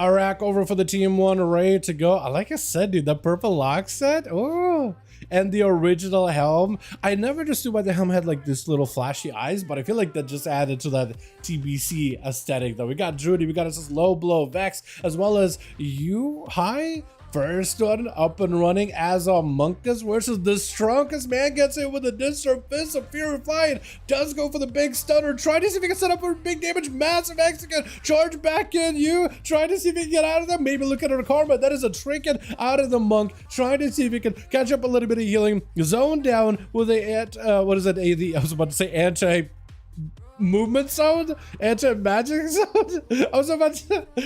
Arak over for the team one, ready to go. Like I said, dude, the purple lock set. Oh, and the original helm. I never understood why the helm had like this little flashy eyes, but I feel like that just added to that TBC aesthetic though. We got Drudy, we got this low blow Vex, as well as you high. First one up and running as a Monkus versus the strongest man, gets it with a disarm fist of Fury Flying, does go for the big stunner, trying to see if he can set up for big damage, massive execute, charge back in you, trying to see if he can get out of there, maybe look at her karma, that is a trinket out of the monk, trying to see if he can catch up a little bit of healing, zone down with a, what is it, I was about to say anti movement sound, anti-magic sound.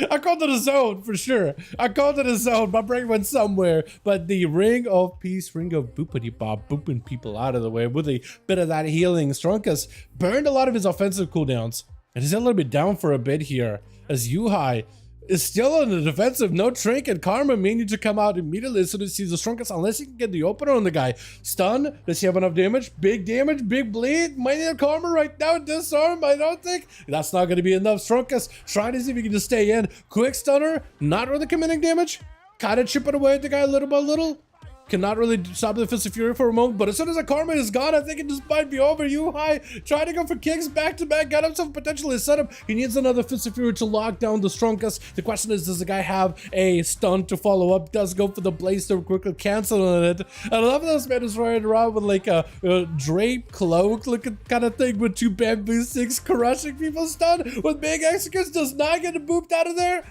I called it a zone for sure. I called it a zone. My brain went somewhere. But the ring of peace, ring of boopity bob, booping people out of the way with a bit of that healing. Strunkus burned a lot of his offensive cooldowns, and he's a little bit down for a bit here as Yuhai is still on the defensive. No trinket. Karma may need to come out immediately as soon as he sees the strongest, unless he can get the opener on the guy. Stun. Does he have enough damage? Big damage, big bleed. Might need a karma right now. Disarm. I don't think that's not going to be enough. Strongest trying to see if he can just stay in. Quick stunner. Not really committing damage. Kind of chipping away at the guy little by little. Cannot really stop the Fist of Fury for a moment, but as soon as the karma is gone, I think it just might be over. Yuhai trying to go for kicks back to back, got himself potentially a setup. He needs another Fist of Fury to lock down the strongest. The question is, does the guy have a stun to follow up? Does go for the blaze to quickly cancel on it. I love this man is riding around with like a drape cloak looking kind of thing with two bamboo sticks, crushing people's stun with big executes. Does not get booped out of there.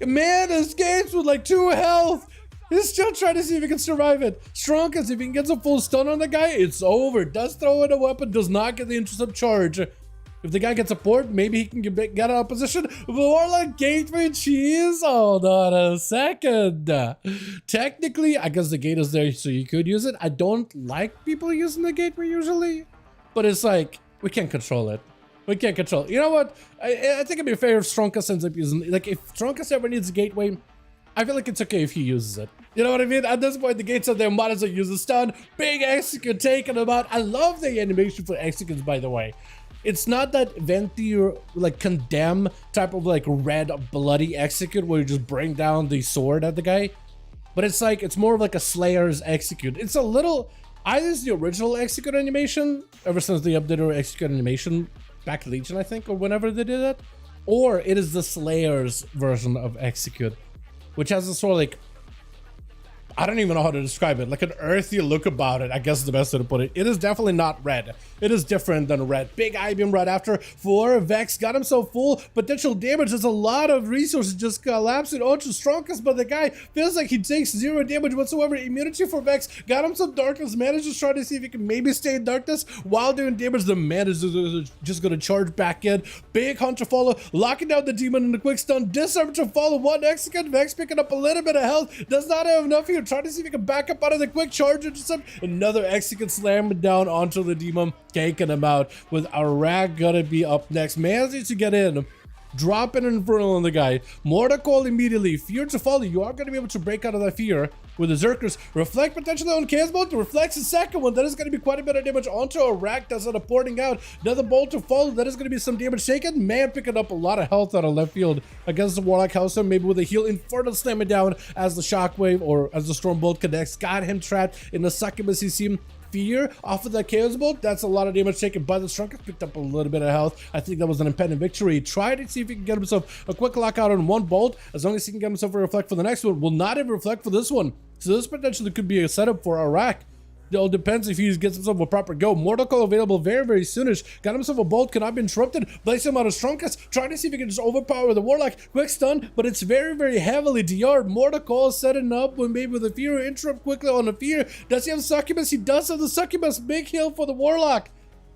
Man escapes with like 2 health. He's still trying to see if he can survive it. Strongest, if he can get some full stun on the guy, it's over. Does throw in a weapon, does not get the intercept charge. If the guy gets support, maybe he can get out of position. Warlock gateway cheese. Hold on a second. Technically, I guess the gate is there, so you could use it. I don't like people using the gateway usually, but it's like, we can't control it. We can't control it. You know what? I think it'd be fair if Strongest ends up using it. Like, if Strongest ever needs a gateway, I feel like it's okay if he uses it. You know what I mean? At this point, the gates are there, might as well use the stun. Big execute taking him out. I love the animation for executes, by the way. It's not that venti or like condemn type of like red bloody execute where you just bring down the sword at the guy. But it's like, it's more of like a Slayer's execute. It's a little, either it's the original execute animation, ever since they updated execute animation back in Legion, I think, or whenever they did it. Or it is the Slayer's version of execute, which has a sort of like, I don't even know how to describe it, like an earthy look about it, I guess is the best way to put it. It is definitely not red. It is different than red. Big I-beam right after for Vex, got himself full potential damage. There's a lot of resources just collapsing. Ultra strongest, but the guy feels like he takes 0 damage whatsoever. Immunity for Vex, got him some darkness. Man is just trying to see if he can maybe stay in darkness while doing damage. The man is just gonna charge back in. Big hunter follow, locking down the demon in the quick stun. Disarm to follow, 1 execute. Vex picking up a little bit of health, does not have enough here. Trying to see if he can back up out of the quick charge intercept. Another execute slamming down onto the demon, taking him out with Arak gonna be up next. Man needs to get in. Drop an Infernal on the guy. Mortar Call immediately. Fear to follow. You are going to be able to break out of that fear with the Zerkers. Reflect potentially on Chaos Bolt. Reflects the second one. That is going to be quite a bit of damage onto Arak. That's not a porting out. Another Bolt to follow. That is going to be some damage taken. Man picking up a lot of health out of left field against the Warlock House. Maybe with a heal. Infernal slamming down as the Shockwave or as the Storm Bolt connects. Got him trapped in the succubus. You see him fear off of that Chaos Bolt. That's a lot of damage taken by the Strongest. Picked up a little bit of health. I think that was an impending victory. He tried to see if he can get himself a quick lockout on 1 bolt. As long as he can get himself a reflect for the next one. Will not even reflect for this one. So this potentially could be a setup for Arak. It all depends if he gets himself a proper go. Mortal Call available very, very soonish. Got himself a bolt, cannot be interrupted. Place him out of Strongest. Trying to see if he can just overpower the Warlock. Quick stun, but it's very, very heavily DR'd. Mortal Call setting up with maybe with a fear. Interrupt quickly on the fear. Does he have Succubus? He does have the Succubus. Big heal for the Warlock.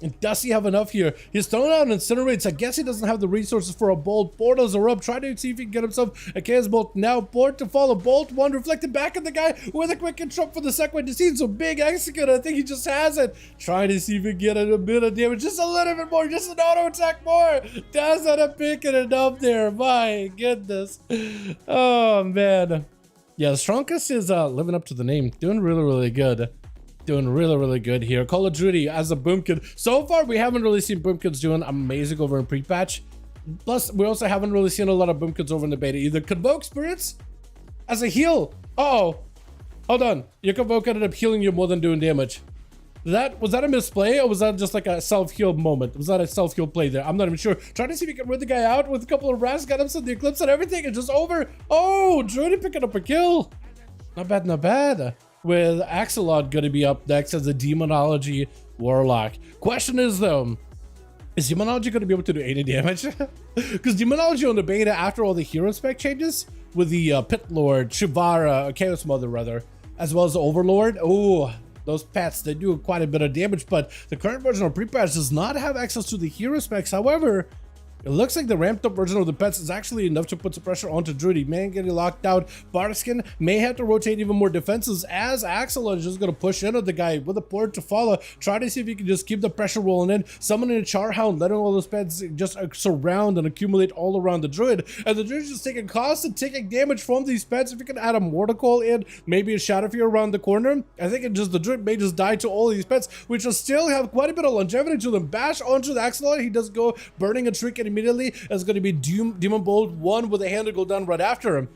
And does he have enough here? He's thrown out incinerates. I guess he doesn't have the resources for a bolt. Portals are up. Trying to see if he can get himself a Chaos Bolt. Now port to follow. Bolt 1 reflected back at the guy with a quick interrupt for the second one. To see so big execute. I think he just has it. Trying to see if he can get a bit of damage. Just a little bit more. Just an auto attack more. Does end up picking it up there. My goodness. Oh man. Yeah, the Strongest is living up to the name. Doing really, really good. Doing really, really good here. Call of Duty as a Boomkin. So far, we haven't really seen Boomkins doing amazing over in pre-patch. Plus, we also haven't really seen a lot of boom kids over in the beta either. Convoke spirits as a heal. Uh-oh. Hold on. Your convoke ended up healing you more than doing damage. Was that a misplay, or was that just like a self-heal moment? Was that a self-heal play there? I'm not even sure. Trying to see if we can rid the guy out with a couple of rats, got him some the eclipse and everything, and just over. Oh, Druid picking up a kill. Not bad, not bad. With Axolot gonna be up next as a Demonology Warlock. Question is though, is Demonology gonna be able to do any damage? Because Demonology on the beta, after all the hero spec changes, with the Pit Lord, Shivara, Chaos Mother rather, as well as the Overlord, oh, those pets, they do quite a bit of damage, but the current version of pre-patch does not have access to the hero specs. However, it looks like the ramped up version of the pets is actually enough to put some pressure onto Druid. Man getting locked out. Barskin may have to rotate even more defenses as Axolot is just going to push into the guy with a port to follow. Try to see if he can just keep the pressure rolling in. Summoning a Charhound, letting all those pets just surround and accumulate all around the Druid. And the Druid is just taking constant taking damage from these pets. If you can add a Mortal in, maybe a Shadow Fear around the corner, I think the Druid may just die to all of these pets, which will still have quite a bit of longevity to them. Bash onto the Axolot. He does go burning a trinket immediately. It's going to be Demon Bolt 1 with a hand to go down right after him.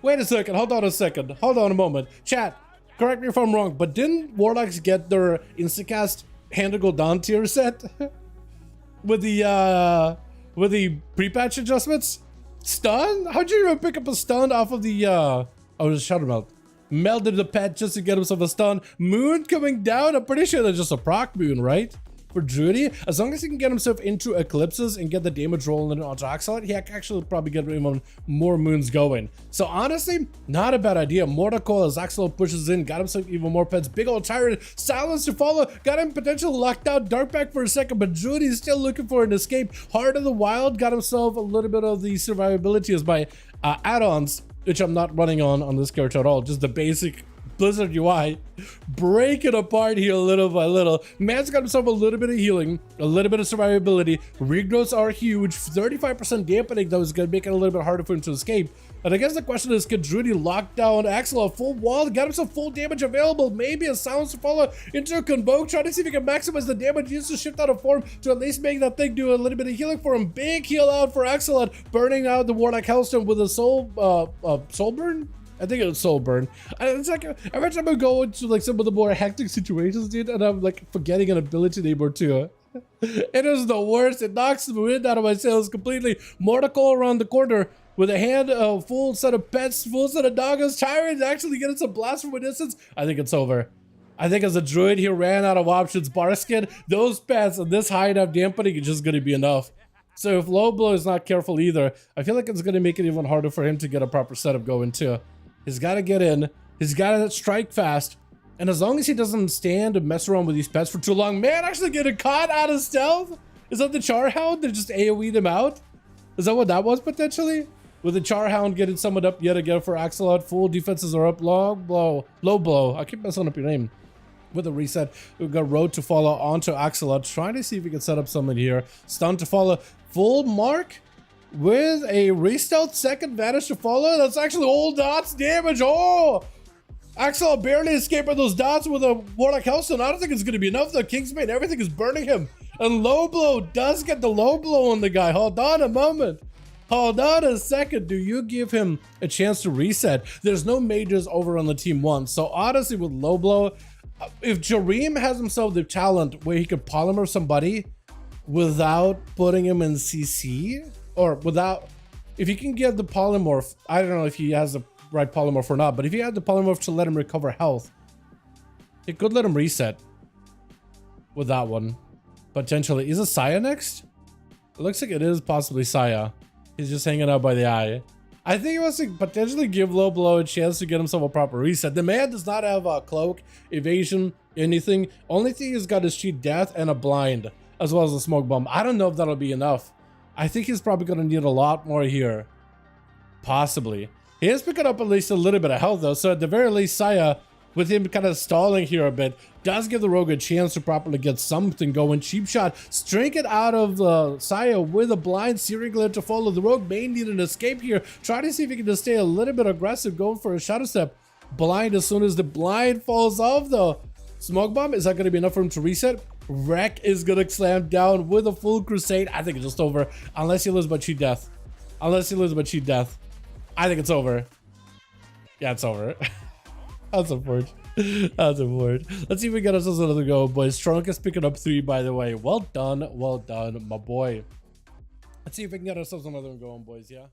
Wait a second, hold on a second, hold on a moment. Chat, correct me if I'm wrong, but didn't Warlocks get their Instacast hand to go down tier set? with the pre-patch adjustments? Stun? How'd you even pick up a stun off of the oh, just Shadow Melt. Melted the pet just to get himself a stun. Moon coming down, I'm pretty sure that's just a proc moon, right? For Druid, as long as he can get himself into eclipses and get the damage rolling onto Axolot, he can actually probably get even more moons going. So honestly, not a bad idea. Mortal as Axolot pushes in, got himself even more pets. Big old Tyrant, silence to follow, got him potentially locked out. Darkback for a second, but Druid is still looking for an escape. Heart of the Wild got himself a little bit of the survivability as my add-ons, which I'm not running on this character at all. Just the basic Blizzard UI, break it apart here little by little. Man's got himself a little bit of healing, a little bit of survivability. Regrowths are huge. 35% dampening though is going to make it a little bit harder for him to escape. And I guess the question is, can Druid lock down Axolot full wall? Got himself full damage available. Maybe a silence to follow into a Convoke. Trying to see if he can maximize the damage. He needs to shift out of form to at least make that thing do a little bit of healing for him. Big heal out for Axolot, burning out the Warlock Hellstone with a soul burn. I think it was Soul Burn. It's like every time I go into like some of the more hectic situations, dude, and I'm like forgetting an ability name or two. It is the worst. It knocks the wind out of my sails completely. Mortal around the corner with a hand, full set of pets, full set of doggos. Tyrant actually getting some blast from a distance. I think it's over. I think as a Druid, he ran out of options. Barskin, those pets and this high enough dampening is just going to be enough. So if Low Blow is not careful either, I feel like it's going to make it even harder for him to get a proper setup going too. He's got to get in. He's got to strike fast. And as long as he doesn't stand and mess around with these pets for too long, man, actually getting caught out of stealth? Is that the Charhound that just AoE'd him out? Is that what that was potentially? With the Charhound getting summoned up yet again for Axolot. Full defenses are up. Low blow. I keep messing up your name. With a reset, we've got Road to follow onto Axolot. Trying to see if we can set up someone here. Stun to follow. Full mark. With a restealth second vanish to follow. That's actually all dots damage. Oh! Axolot barely escaping those dots with a Warlock Hellstone. I don't think it's going to be enough. The Kingsman, everything is burning him. And Low Blow does get the low blow on the guy. Hold on a moment. Hold on a second. Do you give him a chance to reset? There's no mages over on the team 1. So honestly, with Low Blow, if Jareem has himself the talent where he could polymer somebody without putting him in CC, or without, if you can get the polymorph, I don't know if he has the right polymorph or not, but if you had the polymorph to let him recover health, it could let him reset with that one. Potentially. Is it Saya next? It looks like it is possibly Saya. He's just hanging out by the eye. I think he wants to potentially give Low Blow a chance to get himself a proper reset. The man does not have a cloak, evasion, anything. Only thing he's got is cheat death and a blind, as well as a smoke bomb. I don't know if that'll be enough. I think he's probably going to need a lot more here. Possibly. He is picking up at least a little bit of health though, so at the very least, Saya, with him kind of stalling here a bit, does give the rogue a chance to properly get something going. Cheap shot, strike it out of Saya with a blind searing glare to follow. The rogue may need an escape here. Try to see if he can just stay a little bit aggressive, going for a shadow step. Blind as soon as the blind falls off though. Smoke bomb, is that going to be enough for him to reset? Wreck is gonna slam down with a full crusade. I think it's just over. Unless he lives by cheat death. Unless he lives by cheat death. I think it's over. Yeah, it's over. That's unfortunate. That's unfortunate. Let's see if we get ourselves another go, boys. Trunk is picking up 3, by the way. Well done, my boy. Let's see if we can get ourselves another one going, boys, yeah?